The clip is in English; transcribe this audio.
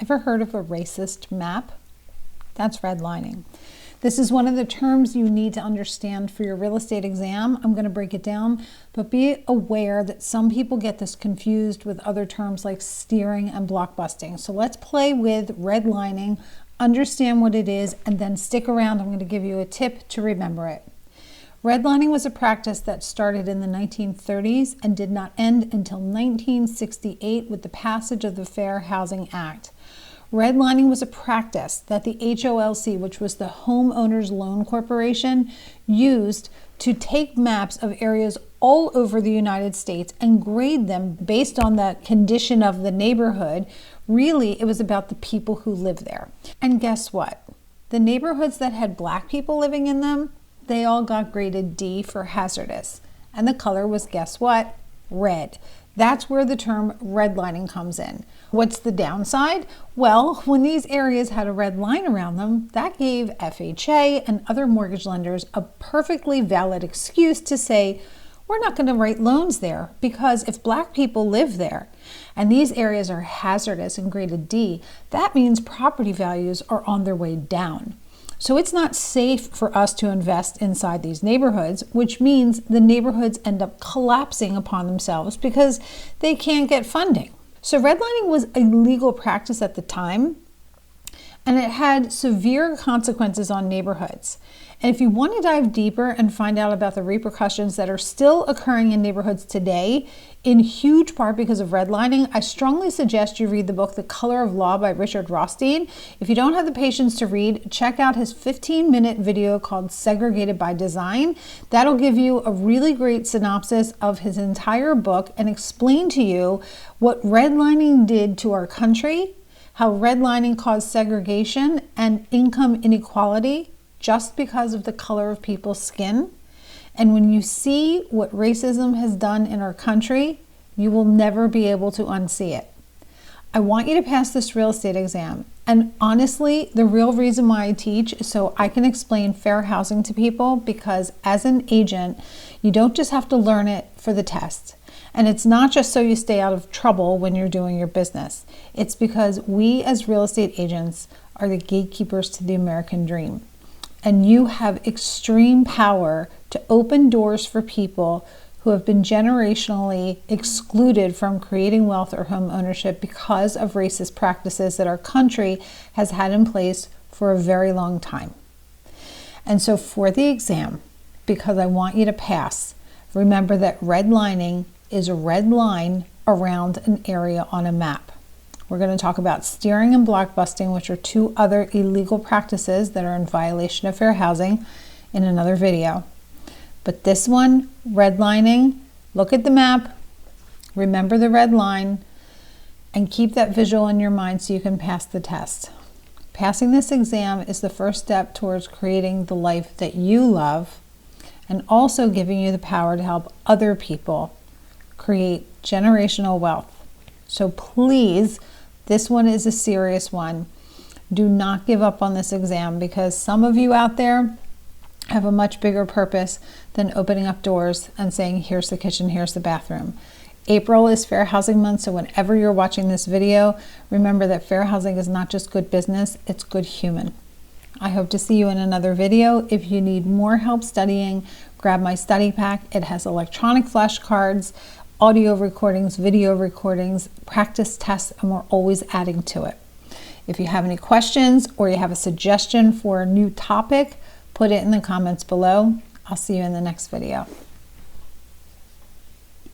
Ever heard of a racist map? That's redlining. This is one of the terms you need to understand for your real estate exam. I'm going to break it down, but be aware that some people get this confused with other terms like steering and blockbusting. So let's play with redlining, understand what it is, and then stick around. I'm going to give you a tip to remember it. Redlining was a practice that started in the 1930s and did not end until 1968 with the passage of the Fair Housing Act. Redlining was a practice that the HOLC, which was the Homeowners Loan Corporation, used to take maps of areas all over the United States and grade them based on the condition of the neighborhood. Really, it was about the people who live there. And guess what? The neighborhoods that had Black people living in them, they all got graded D for hazardous. And the color was, guess what? Red. That's where the term redlining comes in. What's the downside? Well, when these areas had a red line around them, that gave FHA and other mortgage lenders a perfectly valid excuse to say, we're not going to write loans there because if Black people live there and these areas are hazardous and graded D, that means property values are on their way down. So it's not safe for us to invest inside these neighborhoods, which means the neighborhoods end up collapsing upon themselves because they can't get funding. So redlining was a legal practice at the time, and it had severe consequences on neighborhoods. And if you want to dive deeper and find out about the repercussions that are still occurring in neighborhoods today, in huge part because of redlining, I strongly suggest you read the book The Color of Law by Richard Rothstein. If you don't have the patience to read, check out his 15-minute video called Segregated by Design. That'll give you a really great synopsis of his entire book and explain to you what redlining did to our country, how redlining caused segregation and income inequality just because of the color of people's skin. And when you see what racism has done in our country, you will never be able to unsee it. I want you to pass this real estate exam. And honestly, the real reason why I teach is so I can explain fair housing to people, because as an agent, you don't just have to learn it for the test. And it's not just so you stay out of trouble when you're doing your business. It's because we as real estate agents are the gatekeepers to the American dream. And you have extreme power to open doors for people who have been generationally excluded from creating wealth or home ownership because of racist practices that our country has had in place for a very long time. And so for the exam, because I want you to pass, remember that redlining is a red line around an area on a map. We're going to talk about steering and blockbusting, which are two other illegal practices that are in violation of fair housing, in another video. But this one, redlining, look at the map, remember the red line, and keep that visual in your mind so you can pass the test. Passing this exam is the first step towards creating the life that you love, and also giving you the power to help other people create generational wealth. So please, this one is a serious one. Do not give up on this exam, because some of you out there have a much bigger purpose than opening up doors and saying, here's the kitchen, here's the bathroom. April is Fair Housing Month, so whenever you're watching this video, remember that fair housing is not just good business, it's good human. I hope to see you in another video. If you need more help studying, grab my study pack. It has electronic flashcards, audio recordings, video recordings, practice tests, and we're always adding to it. If you have any questions or you have a suggestion for a new topic, put it in the comments below. I'll see you in the next video.